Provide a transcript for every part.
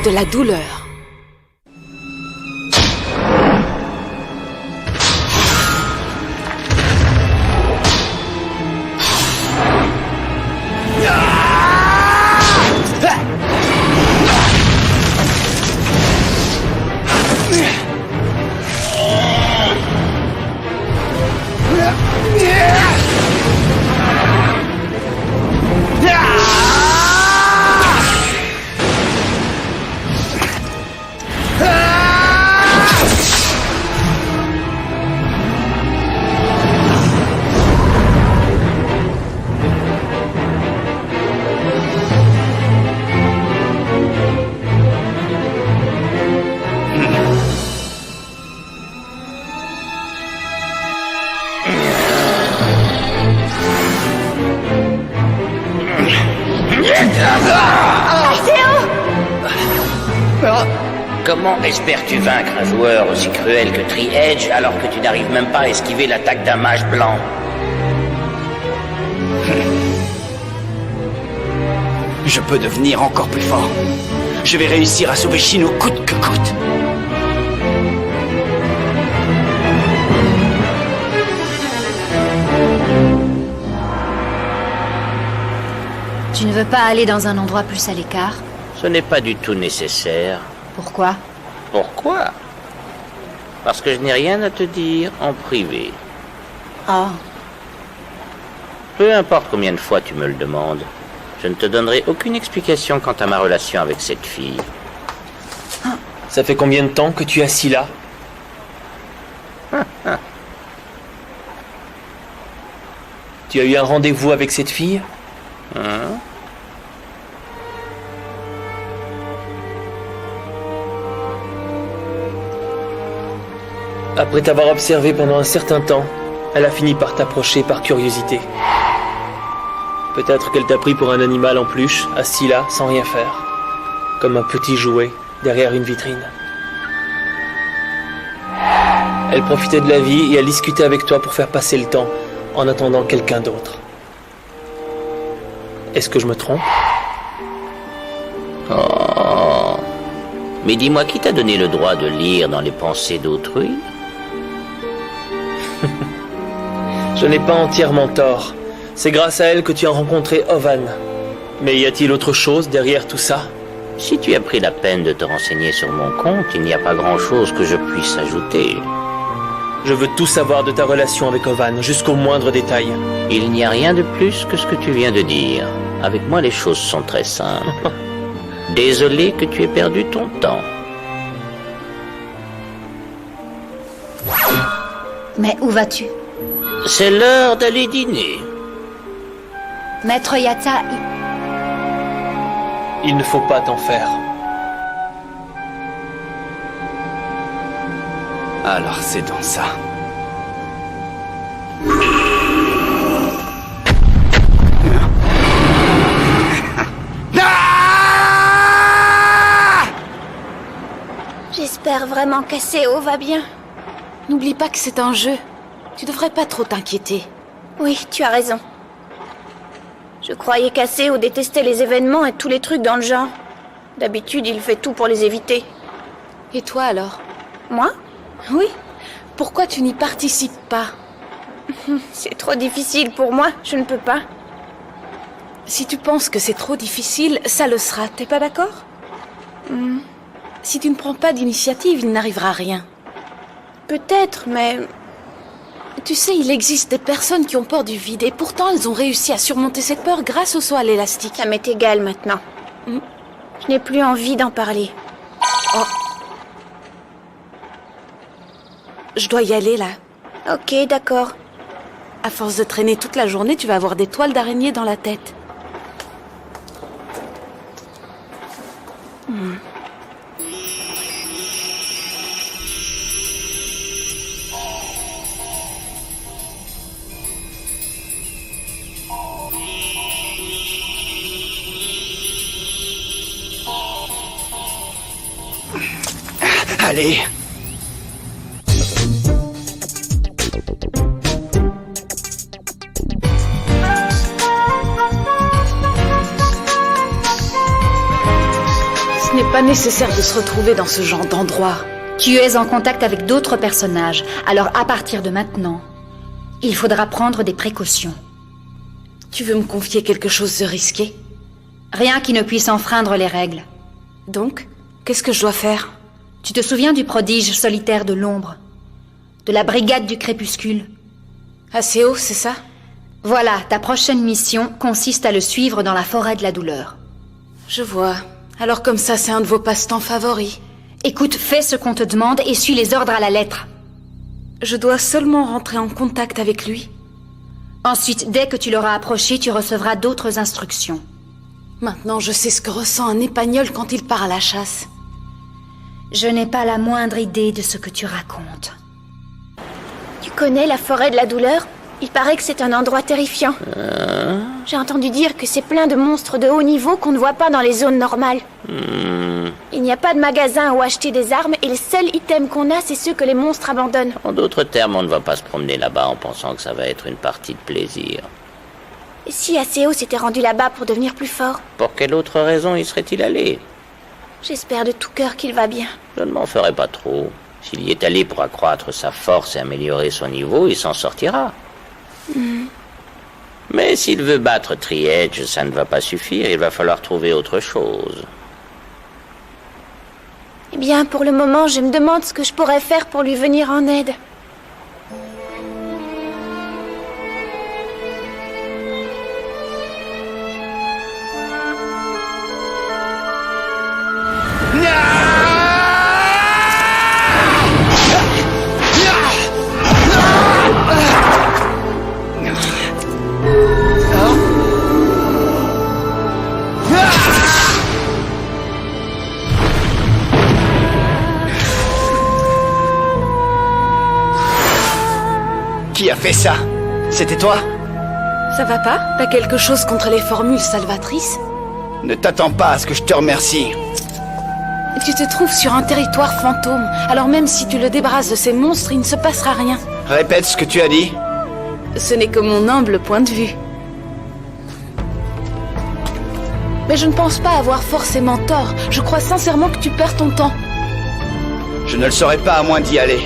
de la douleur. Comment espères-tu vaincre un joueur aussi cruel que Tri-Edge alors que tu n'arrives même pas à esquiver l'attaque d'un mage blanc? Je peux devenir encore plus fort. Je vais réussir à sauver Shino coûte que coûte. Tu ne veux pas aller dans un endroit plus à l'écart? Ce n'est pas du tout nécessaire. Pourquoi? Pourquoi? Parce que je n'ai rien à te dire en privé. Oh. Peu importe combien de fois tu me le demandes, je ne te donnerai aucune explication quant à ma relation avec cette fille. Ça fait combien de temps que tu es assis là? Tu as eu un rendez-vous avec cette fille? Après t'avoir observé pendant un certain temps, elle a fini par t'approcher par curiosité. Peut-être qu'elle t'a pris pour un animal en peluche, assis là, sans rien faire. Comme un petit jouet, derrière une vitrine. Elle profitait de la vie et elle discutait avec toi pour faire passer le temps, en attendant quelqu'un d'autre. Est-ce que je me trompe? Oh. Mais dis-moi, qui t'a donné le droit de lire dans les pensées d'autrui? Je n'ai pas entièrement tort. C'est grâce à elle que tu as rencontré Ovan. Mais y a-t-il autre chose derrière tout ça? Si tu as pris la peine de te renseigner sur mon compte, il n'y a pas grand-chose que je puisse ajouter. Je veux tout savoir de ta relation avec Ovan, jusqu'au moindre détail. Il n'y a rien de plus que ce que tu viens de dire. Avec moi, les choses sont très simples. Désolé que tu aies perdu ton temps. Mais où vas-tu? C'est l'heure d'aller dîner. Maître Yatta, Il ne faut pas t'en faire. Alors c'est dans ça. J'espère vraiment qu'Aceo va bien. N'oublie pas que c'est un jeu. Tu devrais pas trop t'inquiéter. Oui, tu as raison. Je croyais qu'Aceo détestait les événements et tous les trucs dans le genre. D'habitude, il fait tout pour les éviter. Et toi alors? Moi? Oui. Pourquoi tu n'y participes pas? C'est trop difficile pour moi, je ne peux pas. Si tu penses que c'est trop difficile, ça le sera, t'es pas d'accord? Si tu ne prends pas d'initiative, il n'arrivera rien. Peut-être, mais... Tu sais, il existe des personnes qui ont peur du vide, et pourtant elles ont réussi à surmonter cette peur grâce au saut à l'élastique. Ça m'est égal maintenant. Je n'ai plus envie d'en parler. Oh. Je dois y aller, là. Ok, d'accord. À force de traîner toute la journée, tu vas avoir des toiles d'araignée dans la tête. Allez. Ce n'est pas nécessaire de se retrouver dans ce genre d'endroit. Tu es en contact avec d'autres personnages, alors à partir de maintenant, il faudra prendre des précautions. Tu veux me confier quelque chose de risqué? Rien qui ne puisse enfreindre les règles. Donc, qu'est-ce que je dois faire? Tu te souviens du prodige solitaire de l'ombre? De la brigade du crépuscule? Assez haut, c'est ça? Voilà, ta prochaine mission consiste à le suivre dans la forêt de la douleur. Je vois. Alors comme ça, c'est un de vos passe-temps favoris. Écoute, fais ce qu'on te demande et suis les ordres à la lettre. Je dois seulement rentrer en contact avec lui. Ensuite, dès que tu l'auras approché, tu recevras d'autres instructions. Maintenant, je sais ce que ressent un épagnol quand il part à la chasse. Je n'ai pas la moindre idée de ce que tu racontes. Tu connais la forêt de la douleur? Il paraît que c'est un endroit terrifiant. J'ai entendu dire que c'est plein de monstres de haut niveau qu'on ne voit pas dans les zones normales. Il n'y a pas de magasin où acheter des armes et les seuls items qu'on a, c'est ceux que les monstres abandonnent. En d'autres termes, on ne va pas se promener là-bas en pensant que ça va être une partie de plaisir. Et si Aseo s'était rendu là-bas pour devenir plus fort? Pour quelle autre raison y serait-il allé? J'espère de tout cœur qu'il va bien. Je ne m'en ferai pas trop. S'il y est allé pour accroître sa force et améliorer son niveau, il s'en sortira. Mais s'il veut battre Tri-Edge, ça ne va pas suffire, il va falloir trouver autre chose. Eh bien, pour le moment, je me demande ce que je pourrais faire pour lui venir en aide. Qui a fait ça? C'était toi? Ça va pas? T'as quelque chose contre les formules salvatrices? Ne t'attends pas à ce que je te remercie. Tu te trouves sur un territoire fantôme, alors même si tu le débarrasses de ces monstres, il ne se passera rien. Répète ce que tu as dit. Ce n'est que mon humble point de vue. Mais je ne pense pas avoir forcément tort. Je crois sincèrement que tu perds ton temps. Je ne le saurais pas à moins d'y aller.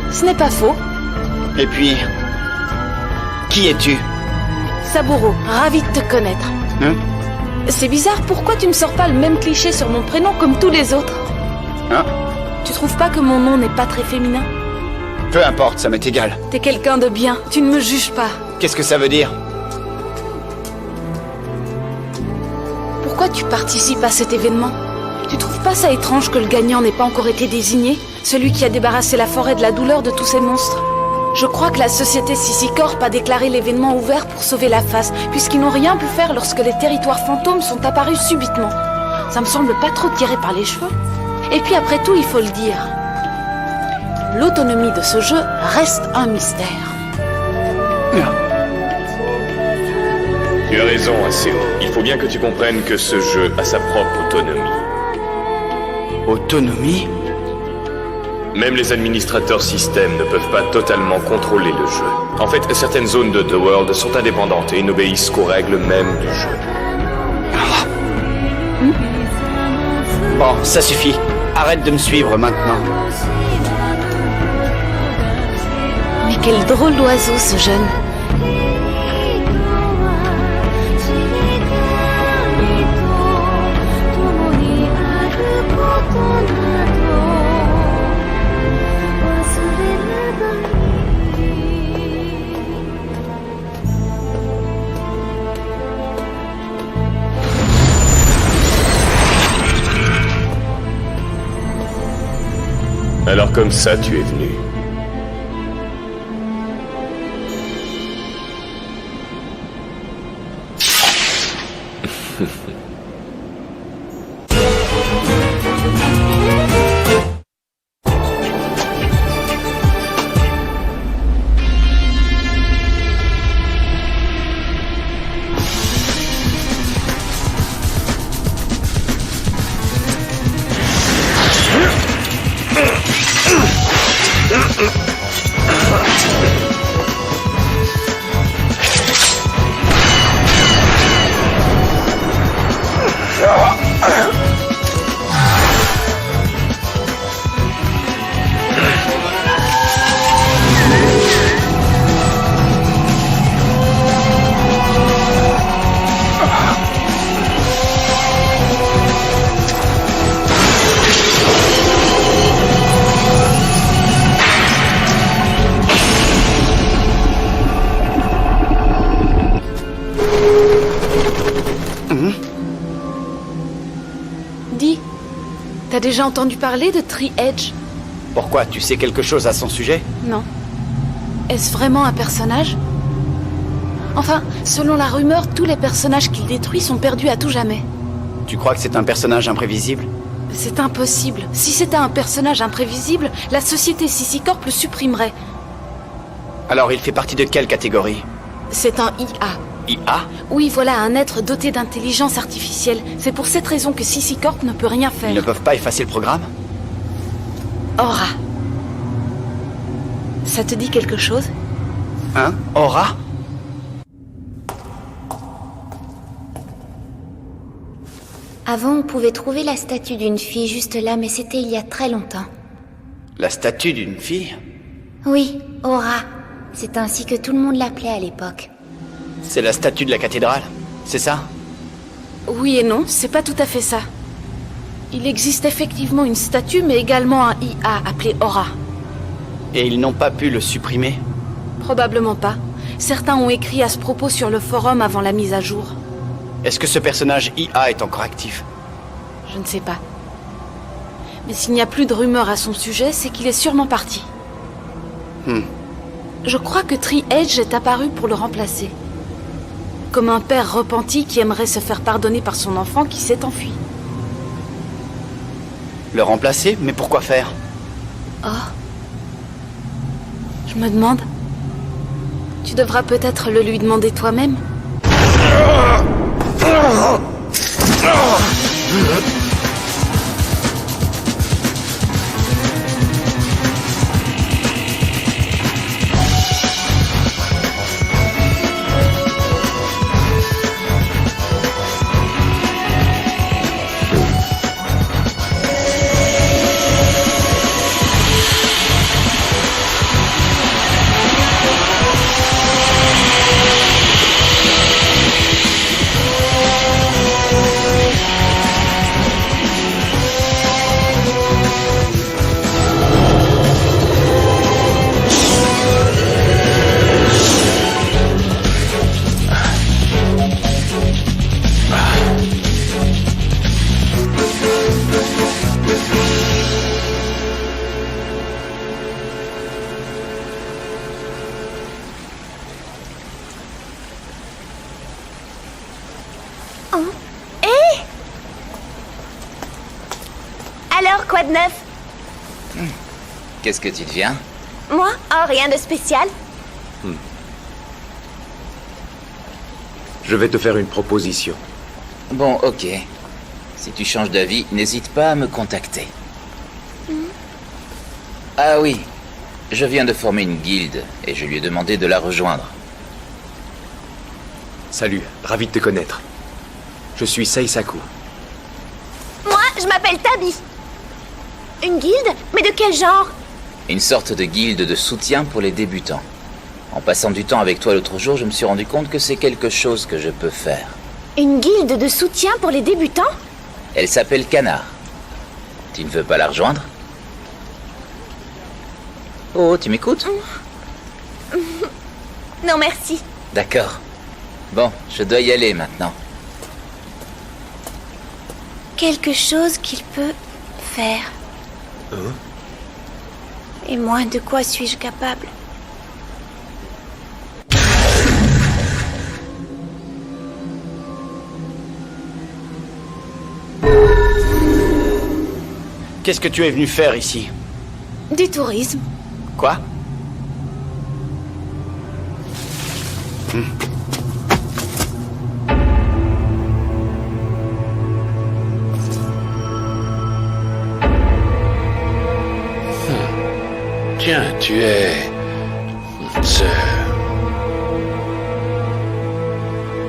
Ce n'est pas faux. Et puis... Qui es-tu? Saburo, ravi de te connaître. Hein? C'est bizarre, pourquoi tu me sors pas le même cliché sur mon prénom comme tous les autres? Hein? Tu trouves pas que mon nom n'est pas très féminin? Peu importe, ça m'est égal. T'es quelqu'un de bien, tu ne me juges pas. Qu'est-ce que ça veut dire? Pourquoi tu participes à cet événement? Tu trouves pas ça étrange que le gagnant n'ait pas encore été désigné? Celui qui a débarrassé la forêt de la douleur de tous ces monstres? Je crois que la société Sisicorp a déclaré l'événement ouvert pour sauver la face, puisqu'ils n'ont rien pu faire lorsque les territoires fantômes sont apparus subitement. Ça me semble pas trop tiré par les cheveux. Et puis après tout, il faut le dire, l'autonomie de ce jeu reste un mystère. Tu as raison, Aseo. Il faut bien que tu comprennes que ce jeu a sa propre autonomie. Autonomie? Même les administrateurs système ne peuvent pas totalement contrôler le jeu. En fait, certaines zones de The World sont indépendantes et n'obéissent qu'aux règles mêmes du jeu. Bon, ça suffit. Arrête de me suivre maintenant. Mais quel drôle d'oiseau, ce jeune. Alors comme ça, tu es venu. T'as déjà entendu parler de Tree Edge? Pourquoi? Tu sais quelque chose à son sujet? Non. Est-ce vraiment un personnage? Enfin, selon la rumeur, tous les personnages qu'il détruit sont perdus à tout jamais. Tu crois que c'est un personnage imprévisible? C'est impossible. Si c'était un personnage imprévisible, la société Sisicorp le supprimerait. Alors il fait partie de quelle catégorie? C'est un IA. IA? Oui, voilà, un être doté d'intelligence artificielle. C'est pour cette raison que Sisicorp ne peut rien faire. Ils ne peuvent pas effacer le programme? Aura. Ça te dit quelque chose? Hein? Aura? Avant, on pouvait trouver la statue d'une fille juste là, mais c'était il y a très longtemps. La statue d'une fille? Oui, Aura. C'est ainsi que tout le monde l'appelait à l'époque. C'est la statue de la cathédrale, c'est ça? Oui et non, c'est pas tout à fait ça. Il existe effectivement une statue, mais également un IA appelé Aura. Et ils n'ont pas pu le supprimer? Probablement pas. Certains ont écrit à ce propos sur le forum avant la mise à jour. Est-ce que ce personnage IA est encore actif? Je ne sais pas. Mais s'il n'y a plus de rumeurs à son sujet, c'est qu'il est sûrement parti. Je crois que Tree Edge est apparu pour le remplacer. Comme un père repenti qui aimerait se faire pardonner par son enfant qui s'est enfui. Le remplacer? Mais pourquoi faire? Oh. Je me demande. Tu devras peut-être le lui demander toi-même. Alors, quoi de neuf? Qu'est-ce que tu deviens? Moi? Oh, rien de spécial. Je vais te faire une proposition. Bon, ok. Si tu changes d'avis, n'hésite pas à me contacter. Ah oui, je viens de former une guilde et je lui ai demandé de la rejoindre. Salut, ravi de te connaître. Je suis Seisaku. Moi, je m'appelle Tabi. Une guilde? Mais de quel genre? Une sorte de guilde de soutien pour les débutants. En passant du temps avec toi l'autre jour, je me suis rendu compte que c'est quelque chose que je peux faire. Une guilde de soutien pour les débutants? Elle s'appelle Canard. Tu ne veux pas la rejoindre? Oh, tu m'écoutes? Non, merci. D'accord. Bon, je dois y aller maintenant. Quelque chose qu'il peut faire. Et moi, de quoi suis-je capable? Qu'est-ce que tu es venu faire ici? Du tourisme. Quoi? Tiens, tu es...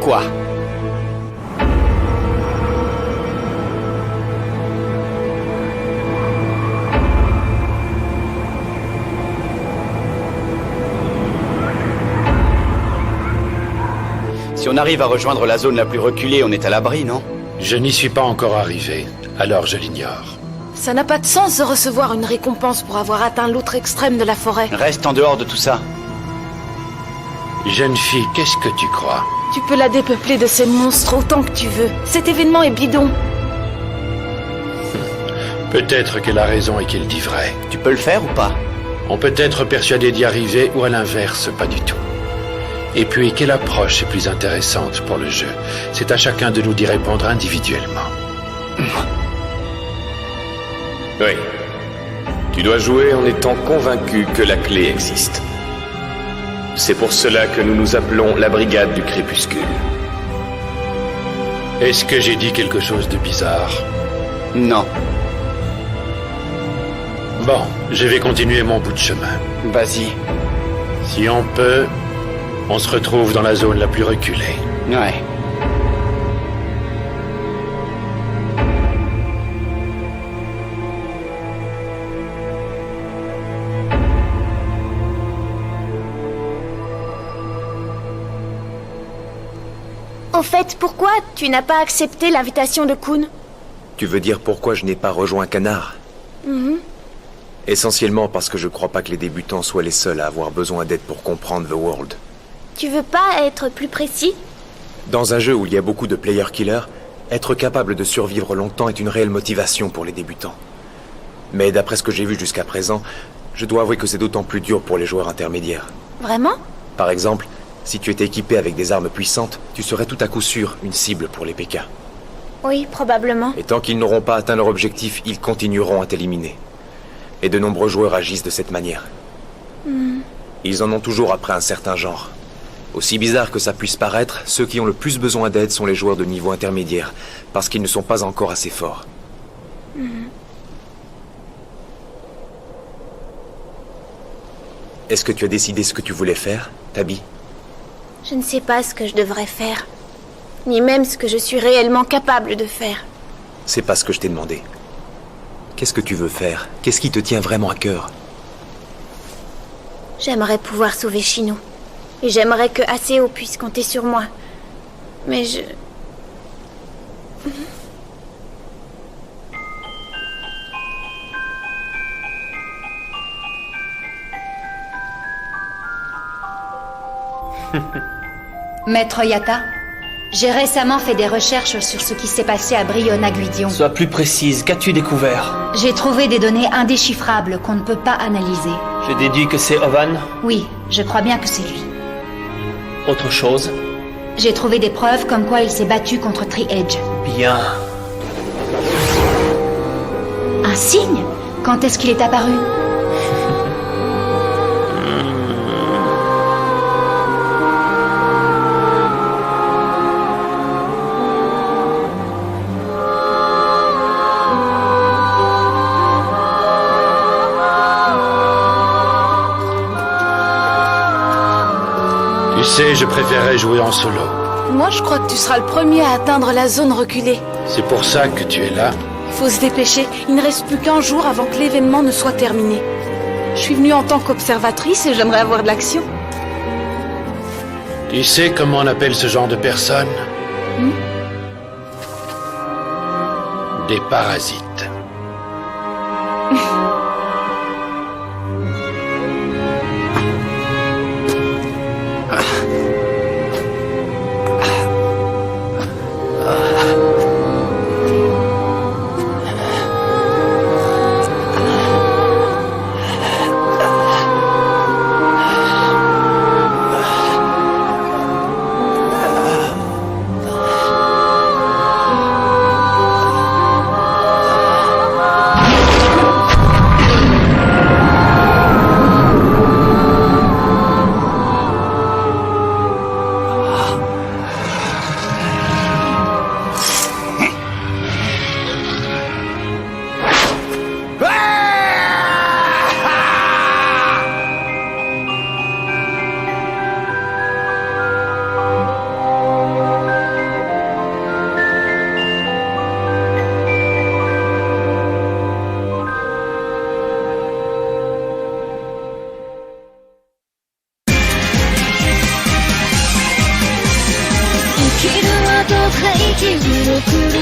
Quoi? Si on arrive à rejoindre la zone la plus reculée, on est à l'abri, non? Je n'y suis pas encore arrivé, alors je l'ignore. Ça n'a pas de sens de recevoir une récompense pour avoir atteint l'autre extrême de la forêt. Reste en dehors de tout ça. Jeune fille, qu'est-ce que tu crois? Tu peux la dépeupler de ces monstres autant que tu veux. Cet événement est bidon. Peut-être qu'elle a raison et qu'il dit vrai. Tu peux le faire ou pas? On peut être persuadé d'y arriver ou à l'inverse, pas du tout. Et puis, quelle approche est plus intéressante pour le jeu? C'est à chacun de nous d'y répondre individuellement. Oui. Tu dois jouer en étant convaincu que la clé existe. C'est pour cela que nous nous appelons la Brigade du Crépuscule. Est-ce que j'ai dit quelque chose de bizarre? Non. Bon, je vais continuer mon bout de chemin. Vas-y. Si on peut, on se retrouve dans la zone la plus reculée. Ouais. Au fait, pourquoi tu n'as pas accepté l'invitation de Kuhn? Tu veux dire pourquoi je n'ai pas rejoint Canard? Essentiellement parce que je crois pas que les débutants soient les seuls à avoir besoin d'aide pour comprendre The World. Tu veux pas être plus précis? Dans un jeu où il y a beaucoup de player-killers, être capable de survivre longtemps est une réelle motivation pour les débutants. Mais d'après ce que j'ai vu jusqu'à présent, je dois avouer que c'est d'autant plus dur pour les joueurs intermédiaires. Vraiment? Par exemple, si tu étais équipé avec des armes puissantes, tu serais tout à coup sûr une cible pour les PK. Oui, probablement. Et tant qu'ils n'auront pas atteint leur objectif, ils continueront à t'éliminer. Et de nombreux joueurs agissent de cette manière. Ils en ont toujours après un certain genre. Aussi bizarre que ça puisse paraître, ceux qui ont le plus besoin d'aide sont les joueurs de niveau intermédiaire, parce qu'ils ne sont pas encore assez forts. Est-ce que tu as décidé ce que tu voulais faire, Tabi? Je ne sais pas ce que je devrais faire. Ni même ce que je suis réellement capable de faire. C'est pas ce que je t'ai demandé. Qu'est-ce que tu veux faire? Qu'est-ce qui te tient vraiment à cœur? J'aimerais pouvoir sauver Shinou. Et j'aimerais que ACO puisse compter sur moi. Mais je... Maître Yatta, j'ai récemment fait des recherches sur ce qui s'est passé à Briona-Guidion. Sois plus précise, qu'as-tu découvert? J'ai trouvé des données indéchiffrables qu'on ne peut pas analyser. Je déduis que c'est Ovan. Oui, je crois bien que c'est lui. Autre chose? J'ai trouvé des preuves comme quoi il s'est battu contre Tri-Edge. Bien. Un signe? Quand est-ce qu'il est apparu? Tu sais, je préférerais jouer en solo. Moi, je crois que tu seras le premier à atteindre la zone reculée. C'est pour ça que tu es là. Il faut se dépêcher. Il ne reste plus qu'un jour avant que l'événement ne soit terminé. Je suis venue en tant qu'observatrice et j'aimerais avoir de l'action. Tu sais comment on appelle ce genre de personnes? Des parasites.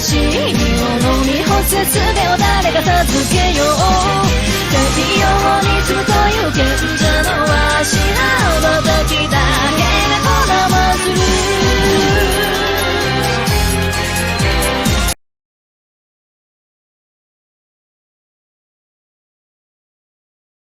しいものに干す術を誰が授けよう旅